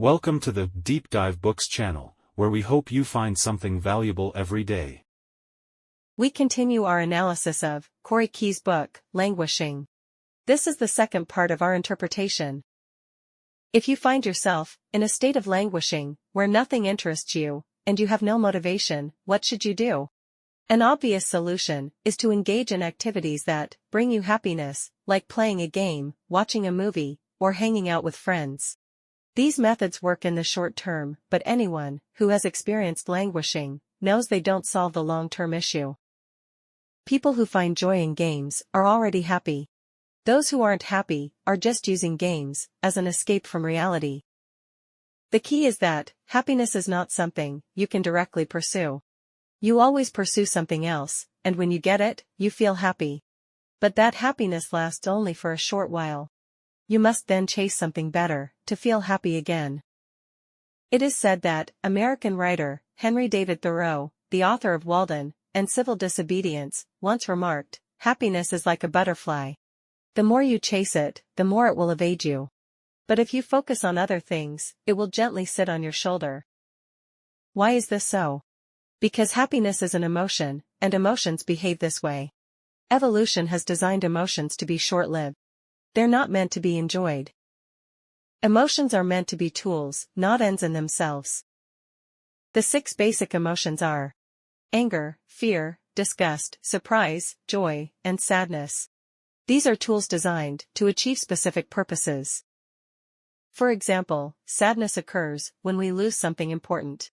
Welcome to the Deep Dive Books channel, where we hope you find something valuable every day. We continue our analysis of Corey Keyes' book, Languishing. This is the second part of our interpretation. If you find yourself in a state of languishing, where nothing interests you, and you have no motivation, what should you do? An obvious solution is to engage in activities that bring you happiness, like playing a game, watching a movie, or hanging out with friends. These methods work in the short term, but anyone who has experienced languishing knows they don't solve the long-term issue. People who find joy in games are already happy. Those who aren't happy are just using games as an escape from reality. The key is that happiness is not something you can directly pursue. You always pursue something else, and when you get it, you feel happy. But that happiness lasts only for a short while. You must then chase something better to feel happy again. It is said that American writer Henry David Thoreau, the author of Walden and Civil Disobedience, once remarked, "Happiness is like a butterfly. The more you chase it, the more it will evade you. But if you focus on other things, it will gently sit on your shoulder." Why is this so? Because happiness is an emotion, and emotions behave this way. Evolution has designed emotions to be short-lived. They're not meant to be enjoyed. Emotions are meant to be tools, not ends in themselves. The 6 basic emotions are anger, fear, disgust, surprise, joy, and sadness. These are tools designed to achieve specific purposes. For example, sadness occurs when we lose something important.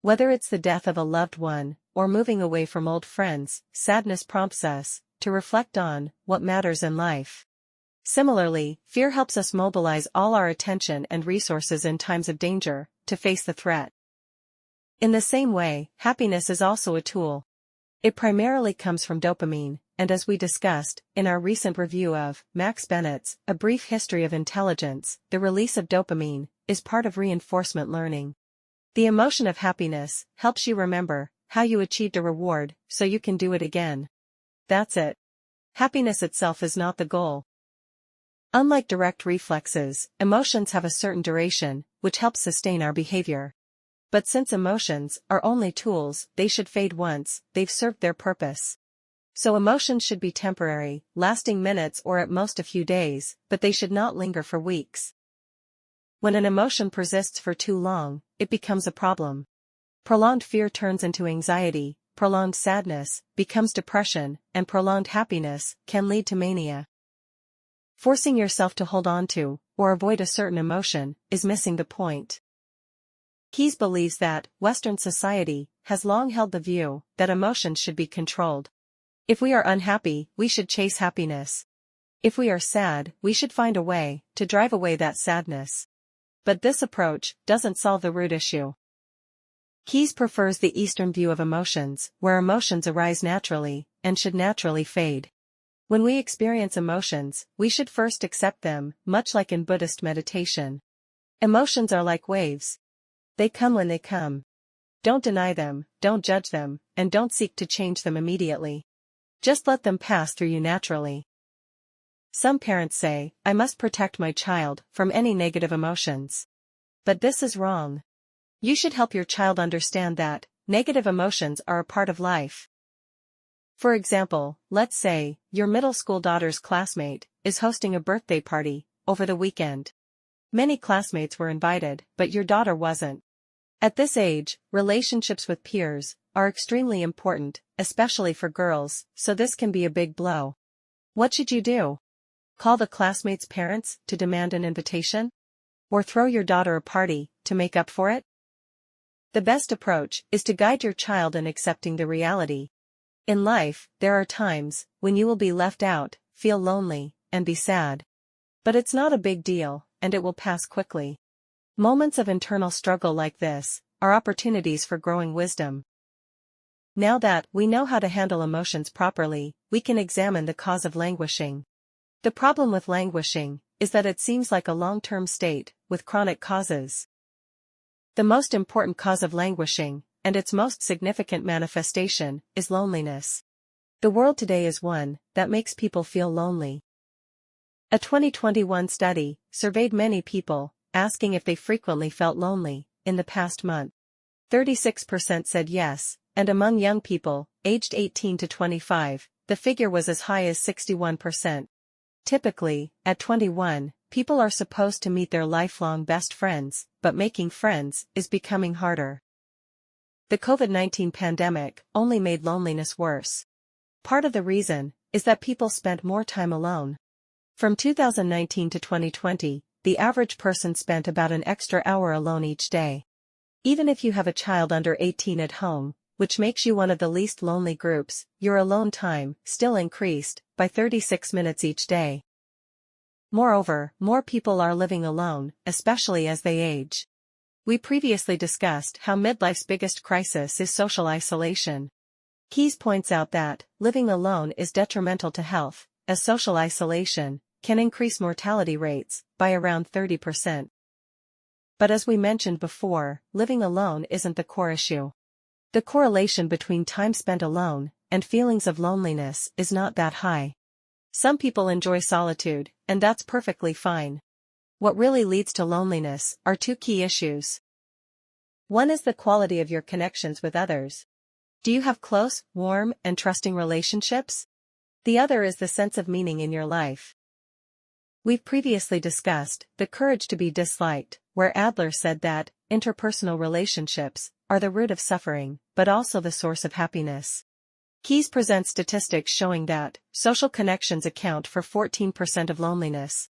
Whether it's the death of a loved one, or moving away from old friends, sadness prompts us to reflect on what matters in life. Similarly, fear helps us mobilize all our attention and resources in times of danger, to face the threat. In the same way, happiness is also a tool. It primarily comes from dopamine, and as we discussed in our recent review of Max Bennett's A Brief History of Intelligence, the release of dopamine is part of reinforcement learning. The emotion of happiness helps you remember how you achieved a reward, so you can do it again. That's it. Happiness itself is not the goal. Unlike direct reflexes, emotions have a certain duration, which helps sustain our behavior. But since emotions are only tools, they should fade once they've served their purpose. So emotions should be temporary, lasting minutes or at most a few days, but they should not linger for weeks. When an emotion persists for too long, it becomes a problem. Prolonged fear turns into anxiety, prolonged sadness becomes depression, and prolonged happiness can lead to mania. Forcing yourself to hold on to, or avoid a certain emotion, is missing the point. Keyes believes that Western society has long held the view that emotions should be controlled. If we are unhappy, we should chase happiness. If we are sad, we should find a way to drive away that sadness. But this approach doesn't solve the root issue. Keyes prefers the Eastern view of emotions, where emotions arise naturally, and should naturally fade. When we experience emotions, we should first accept them, much like in Buddhist meditation. Emotions are like waves. They come when they come. Don't deny them, don't judge them, and don't seek to change them immediately. Just let them pass through you naturally. Some parents say, "I must protect my child from any negative emotions." But this is wrong. You should help your child understand that negative emotions are a part of life. For example, let's say your middle school daughter's classmate is hosting a birthday party over the weekend. Many classmates were invited, but your daughter wasn't. At this age, relationships with peers are extremely important, especially for girls, so this can be a big blow. What should you do? Call the classmates' parents to demand an invitation? Or throw your daughter a party to make up for it? The best approach is to guide your child in accepting the reality. In life, there are times when you will be left out, feel lonely, and be sad. But it's not a big deal, and it will pass quickly. Moments of internal struggle like this are opportunities for growing wisdom. Now that we know how to handle emotions properly, we can examine the cause of languishing. The problem with languishing is that it seems like a long-term state with chronic causes. The most important cause of languishing, and its most significant manifestation, is loneliness. The world today is one that makes people feel lonely. A 2021 study surveyed many people asking if they frequently felt lonely in the past month. 36% said yes, and among young people, aged 18 to 25, the figure was as high as 61%. Typically, at 21, people are supposed to meet their lifelong best friends, but making friends is becoming harder. The COVID-19 pandemic only made loneliness worse. Part of the reason is that people spent more time alone. From 2019 to 2020, the average person spent about an extra hour alone each day. Even if you have a child under 18 at home, which makes you one of the least lonely groups, your alone time still increased by 36 minutes each day. Moreover, more people are living alone, especially as they age. We previously discussed how midlife's biggest crisis is social isolation. Keyes points out that living alone is detrimental to health, as social isolation can increase mortality rates by around 30%. But as we mentioned before, living alone isn't the core issue. The correlation between time spent alone and feelings of loneliness is not that high. Some people enjoy solitude, and that's perfectly fine. What really leads to loneliness are two key issues. One is the quality of your connections with others. Do you have close, warm, and trusting relationships? The other is the sense of meaning in your life. We've previously discussed the courage to be disliked, where Adler said that interpersonal relationships are the root of suffering, but also the source of happiness. Keyes presents statistics showing that social connections account for 14% of loneliness.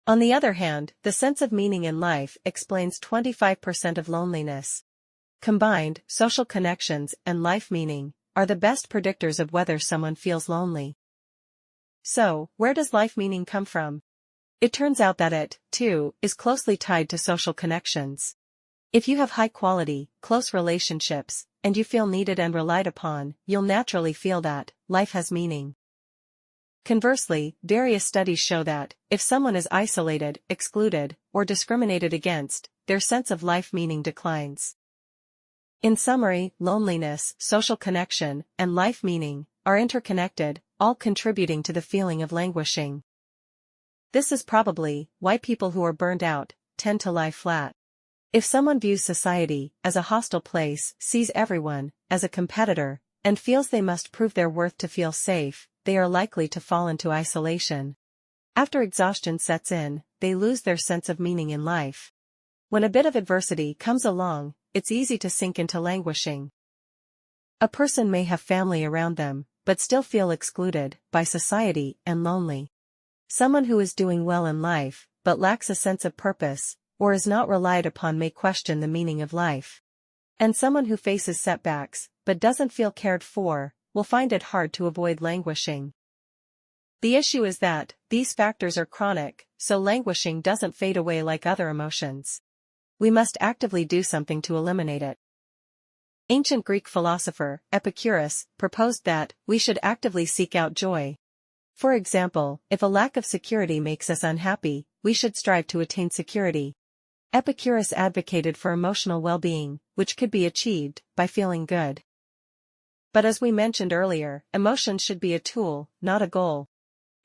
On the other hand, the sense of meaning in life explains 25% of loneliness. Combined, social connections and life meaning are the best predictors of whether someone feels lonely. So, where does life meaning come from? It turns out that it, too, is closely tied to social connections. If you have high-quality, close relationships, and you feel needed and relied upon, you'll naturally feel that life has meaning. Conversely, various studies show that if someone is isolated, excluded, or discriminated against, their sense of life meaning declines. In summary, loneliness, social connection, and life meaning are interconnected, all contributing to the feeling of languishing. This is probably why people who are burned out tend to lie flat. If someone views society as a hostile place, sees everyone as a competitor, and feels they must prove their worth to feel safe, they are likely to fall into isolation. After exhaustion sets in, they lose their sense of meaning in life. When a bit of adversity comes along, it's easy to sink into languishing. A person may have family around them, but still feel excluded by society and lonely. Someone who is doing well in life, but lacks a sense of purpose, or is not relied upon may question the meaning of life. And someone who faces setbacks, but doesn't feel cared for, will find it hard to avoid languishing. The issue is that these factors are chronic, so languishing doesn't fade away like other emotions. We must actively do something to eliminate it. Ancient Greek philosopher Epicurus proposed that we should actively seek out joy. For example, if a lack of security makes us unhappy, we should strive to attain security. Epicurus advocated for emotional well-being, which could be achieved by feeling good. But as we mentioned earlier, emotions should be a tool, not a goal.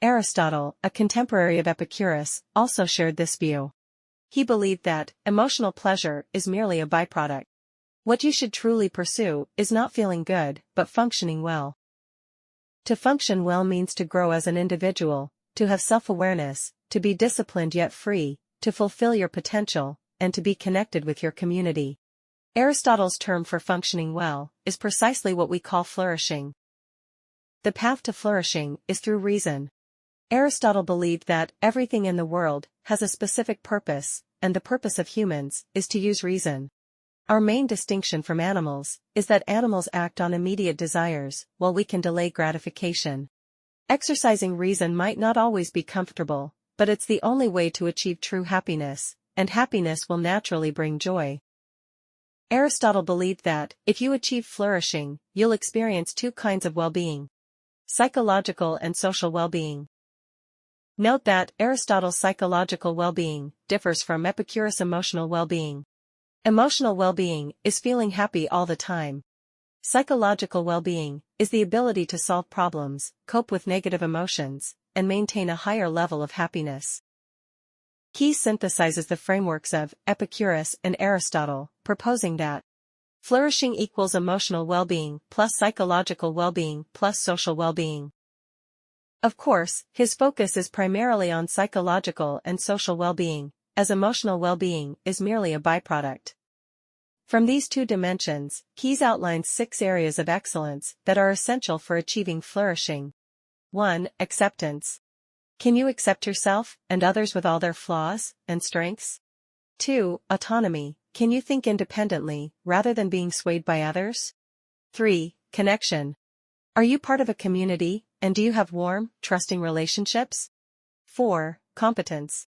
Aristotle, a contemporary of Epicurus, also shared this view. He believed that emotional pleasure is merely a byproduct. What you should truly pursue is not feeling good, but functioning well. To function well means to grow as an individual, to have self-awareness, to be disciplined yet free, to fulfill your potential, and to be connected with your community. Aristotle's term for functioning well is precisely what we call flourishing. The path to flourishing is through reason. Aristotle believed that everything in the world has a specific purpose, and the purpose of humans is to use reason. Our main distinction from animals is that animals act on immediate desires, while we can delay gratification. Exercising reason might not always be comfortable, but it's the only way to achieve true happiness, and happiness will naturally bring joy. Aristotle believed that, if you achieve flourishing, you'll experience two kinds of well-being: psychological and social well-being. Note that Aristotle's psychological well-being differs from Epicurus' emotional well-being. Emotional well-being is feeling happy all the time. Psychological well-being is the ability to solve problems, cope with negative emotions, and maintain a higher level of happiness. Keyes synthesizes the frameworks of Epicurus and Aristotle, proposing that flourishing equals emotional well-being plus psychological well-being plus social well-being. Of course, his focus is primarily on psychological and social well-being, as emotional well-being is merely a byproduct. From these two dimensions, Keyes outlines 6 areas of excellence that are essential for achieving flourishing. 1. Acceptance. Can you accept yourself and others with all their flaws and strengths? 2. Autonomy. Can you think independently, rather than being swayed by others? 3. Connection. Are you part of a community, and do you have warm, trusting relationships? 4. Competence.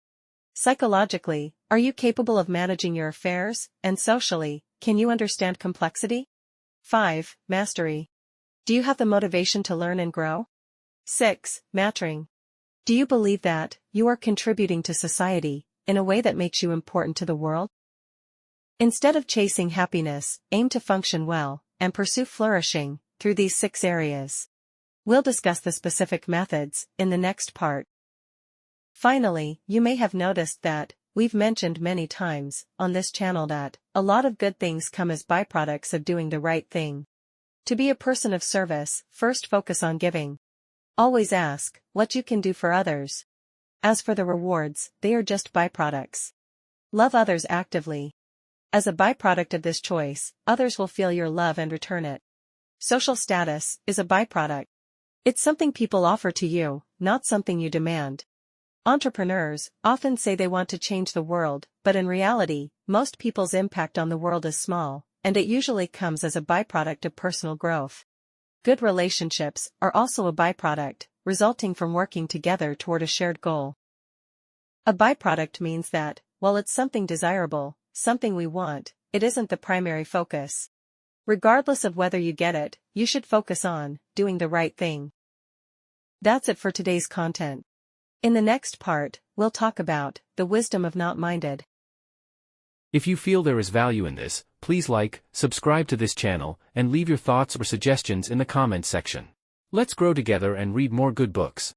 Psychologically, are you capable of managing your affairs, and socially, can you understand complexity? 5. Mastery. Do you have the motivation to learn and grow? 6. Mattering. Do you believe that you are contributing to society in a way that makes you important to the world? Instead of chasing happiness, aim to function well and pursue flourishing through these 6 areas. We'll discuss the specific methods in the next part. Finally, you may have noticed that we've mentioned many times on this channel that a lot of good things come as byproducts of doing the right thing. To be a person of service, first focus on giving. Always ask what you can do for others. As for the rewards, they are just byproducts. Love others actively. As a byproduct of this choice, others will feel your love and return it. Social status is a byproduct. It's something people offer to you, not something you demand. Entrepreneurs often say they want to change the world, but in reality, most people's impact on the world is small, and it usually comes as a byproduct of personal growth. Good relationships are also a byproduct, resulting from working together toward a shared goal. A byproduct means that, while it's something desirable, something we want, it isn't the primary focus. Regardless of whether you get it, you should focus on doing the right thing. That's it for today's content. In the next part, we'll talk about the wisdom of not minded. If you feel there is value in this, please like, subscribe to this channel, and leave your thoughts or suggestions in the comments section. Let's grow together and read more good books.